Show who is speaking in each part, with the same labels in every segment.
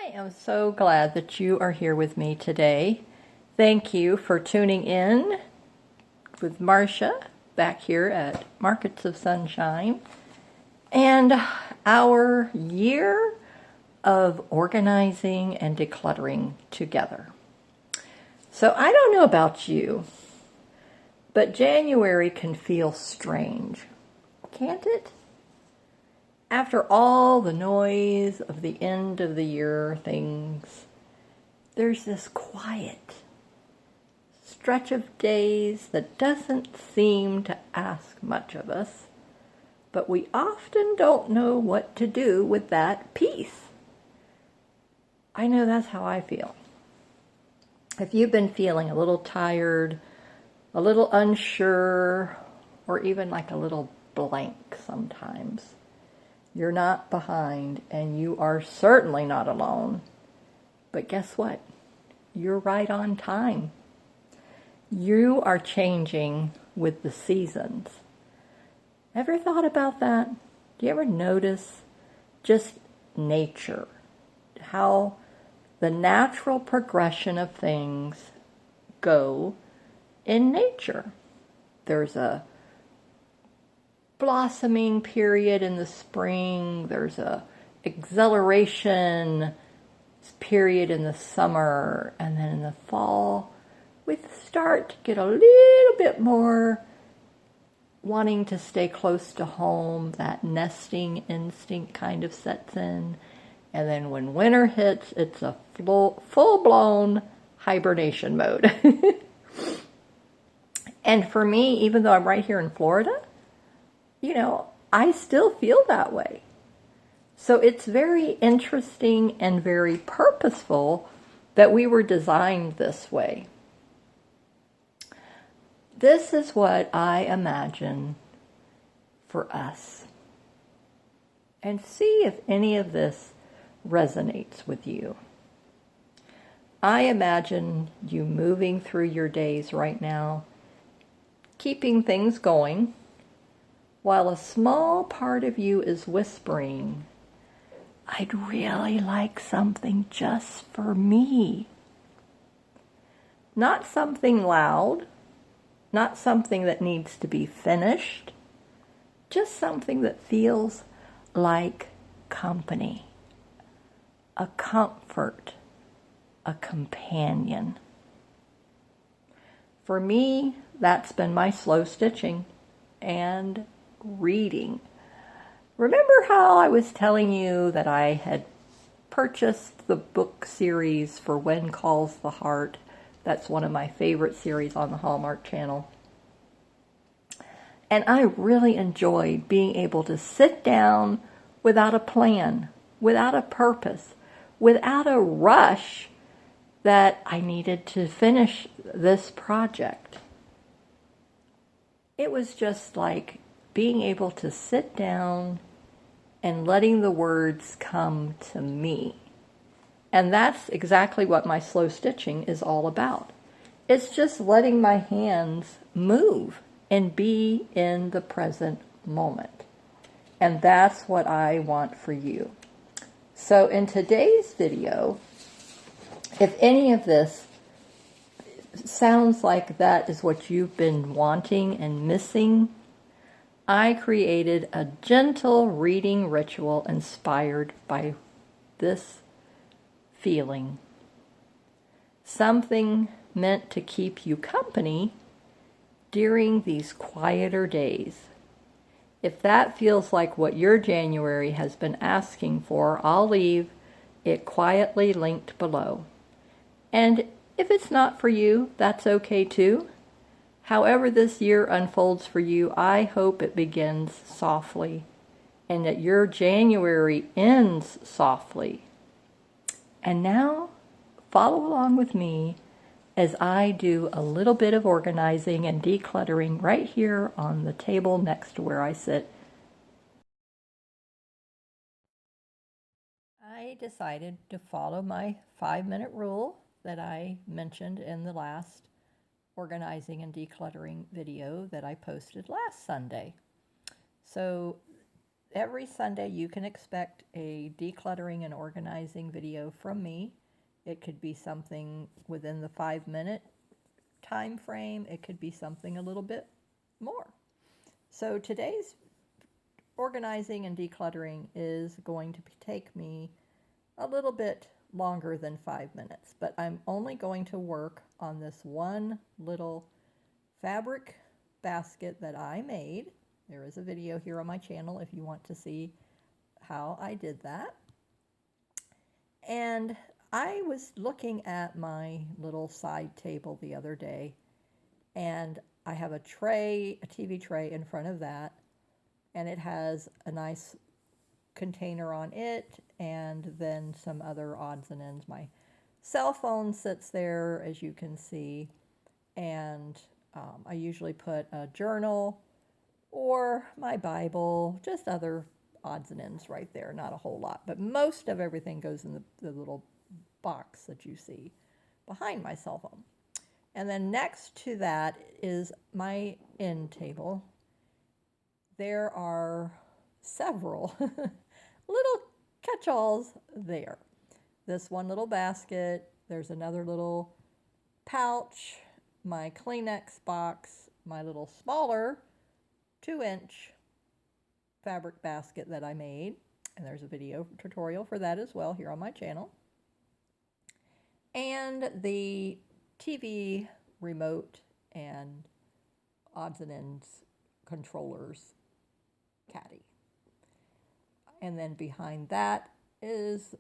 Speaker 1: I am so glad that you are here with me today. Thank you for tuning in with Marcia back here at Markets of Sunshine and our year of organizing and decluttering together. So I don't know about you, but January can feel strange, can't it? After all the noise of the end of the year things, there's this quiet stretch of days that doesn't seem to ask much of us, but we often don't know what to do with that peace. I know that's how I feel. If you've been feeling a little tired, a little unsure, or even like a little blank sometimes, you're not behind, and you are certainly not alone. But guess what? You're right on time. You are changing with the seasons. Ever thought about that? Do you ever notice just nature? How the natural progression of things go in nature. There's a blossoming period in the spring, there's a exhilaration period in the summer, and then in the fall we start to get a little bit more wanting to stay close to home. That nesting instinct kind of sets in, and then when winter hits, it's a full-blown hibernation mode. And for me, even though I'm right here in Florida, I still feel that way. So it's very interesting and very purposeful that we were designed this way. This is what I imagine for us. And see if any of this resonates with you. I imagine you moving through your days right now, keeping things going, while a small part of you is whispering, I'd really like something just for me. Not something loud, not something that needs to be finished, just something that feels like company, a comfort, a companion. For me, that's been my slow stitching and reading. Remember how I was telling you that I had purchased the book series for When Calls the Heart? That's one of my favorite series on the Hallmark Channel. And I really enjoyed being able to sit down without a plan, without a purpose, without a rush that I needed to finish this project. It was just like being able to sit down and letting the words come to me. And that's exactly what my slow stitching is all about. It's just letting my hands move and be in the present moment. And that's what I want for you. So in today's video, if any of this sounds like that is what you've been wanting and missing, I created a gentle reading ritual inspired by this feeling. Something meant to keep you company during these quieter days. If that feels like what your January has been asking for, I'll leave it quietly linked below. And if it's not for you, that's okay too. However this year unfolds for you, I hope it begins softly and that your January ends softly. And now, follow along with me as I do a little bit of organizing and decluttering right here on the table next to where I sit. I decided to follow my 5-minute rule that I mentioned in the last organizing and decluttering video that I posted last Sunday. So every Sunday you can expect a decluttering and organizing video from me. It could be something within the 5-minute time frame. It could be something a little bit more. So today's organizing and decluttering is going to take me a little bit longer than 5 minutes, but I'm only going to work on this one little fabric basket that I made. There is a video here on my channel if you want to see how I did that. And I was looking at my little side table the other day, and I have a tray, a TV tray in front of that, and it has a nice container on it and then some other odds and ends. My cell phone sits there, as you can see, and I usually put a journal or my Bible, just other odds and ends right there, not a whole lot, but most of everything goes in the little box that you see behind my cell phone. And then next to that is my end table. There are several little catch-alls there. This one little basket, there's another little pouch, my Kleenex box, my little smaller 2-inch fabric basket that I made, and there's a video tutorial for that as well here on my channel, and the TV remote and odds and ends controllers caddy. And then behind that is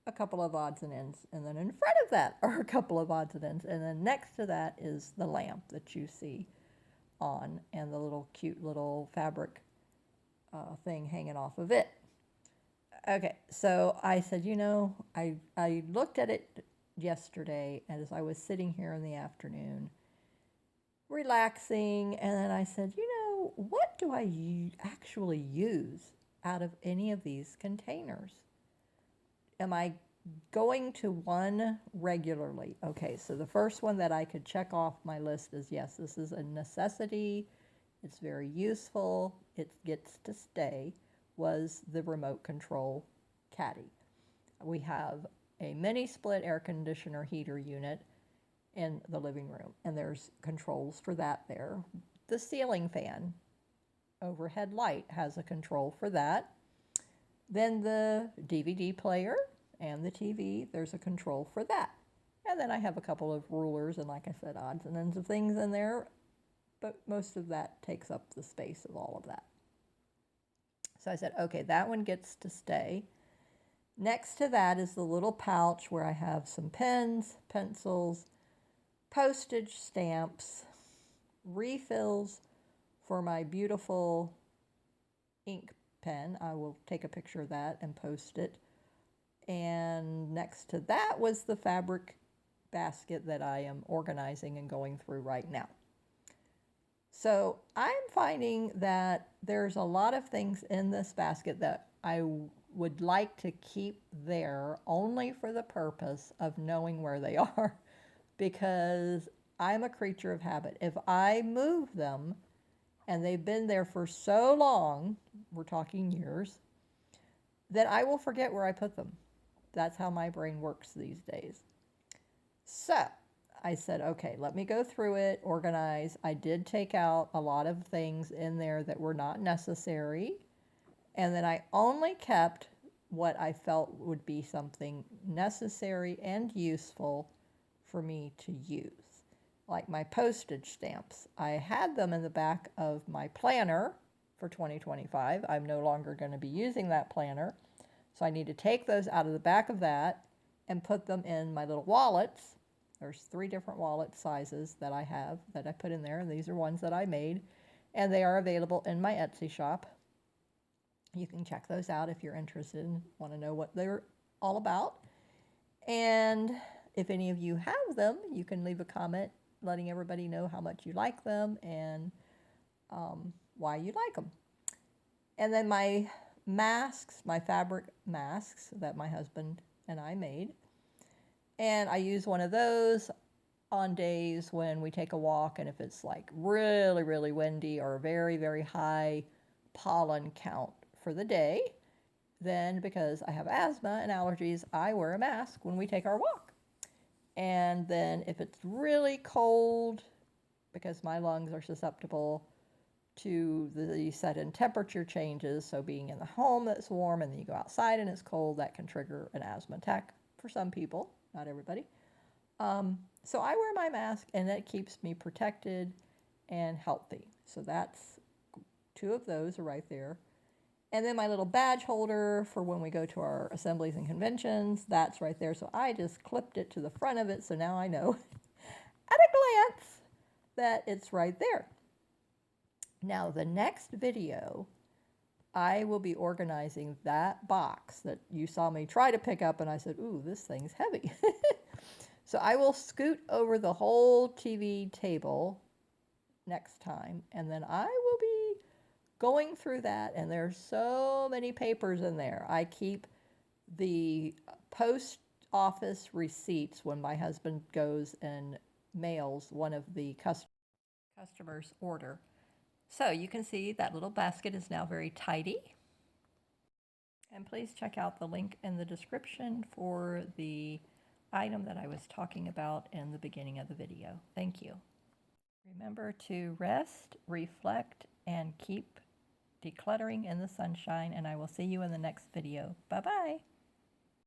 Speaker 1: a couple of odds and ends, and then in front of that are a couple of odds and ends, and then next to that is the lamp that you see on and the little cute little fabric thing hanging off of it. Okay, so I said, I looked at it yesterday as I was sitting here in the afternoon relaxing, and then I said, what do I actually use out of any of these containers? Am I going to one regularly? Okay, so the first one that I could check off my list is, yes, this is a necessity. It's very useful. It gets to stay, was the remote control caddy. We have a mini split air conditioner heater unit in the living room, and there's controls for that there. The ceiling fan overhead light has a control for that. Then the DVD player and the TV, there's a control for that. And then I have a couple of rulers and, like I said, odds and ends of things in there, but most of that takes up the space of all of that. So I said, okay, that one gets to stay. Next to that is the little pouch where I have some pens, pencils, postage stamps, refills for my beautiful ink pen. I will take a picture of that and post it. And next to that was the fabric basket that I am organizing and going through right now. So I'm finding that there's a lot of things in this basket that I would like to keep there only for the purpose of knowing where they are, because I'm a creature of habit. If I move them and they've been there for so long, we're talking years, then I will forget where I put them. That's how my brain works these days. So I said, okay, let me go through it, organize. I did take out a lot of things in there that were not necessary. And then I only kept what I felt would be something necessary and useful for me to use. Like my postage stamps. I had them in the back of my planner for 2025. I'm no longer going to be using that planner. So I need to take those out of the back of that and put them in my little wallets. There's 3 different wallet sizes that I have that I put in there, and these are ones that I made, and they are available in my Etsy shop. You can check those out if you're interested and want to know what they're all about. And if any of you have them, you can leave a comment letting everybody know how much you like them and why you like them. And then my masks, my fabric masks that my husband and I made. And I use one of those on days when we take a walk, and if it's like really, really windy or very, very high pollen count for the day. Then, because I have asthma and allergies, I wear a mask when we take our walk. And then if it's really cold, because my lungs are susceptible to the sudden temperature changes, so being in the home that's warm and then you go outside and it's cold, that can trigger an asthma attack for some people, not everybody. So I wear my mask and that keeps me protected and healthy. So that's 2 of those are right there. And then my little badge holder for when we go to our assemblies and conventions, that's right there. So I just clipped it to the front of it, so now I know at a glance that it's right there. Now the next video, I will be organizing that box that you saw me try to pick up and I said, ooh, this thing's heavy. So I will scoot over the whole TV table next time, and then I will be going through that, and there's so many papers in there. I keep the post office receipts when my husband goes and mails one of the customers' order. So you can see that little basket is now very tidy. And please check out the link in the description for the item that I was talking about in the beginning of the video. Thank you. Remember to rest, reflect, and keep decluttering in the sunshine, and I will see you in the next video. Bye-bye.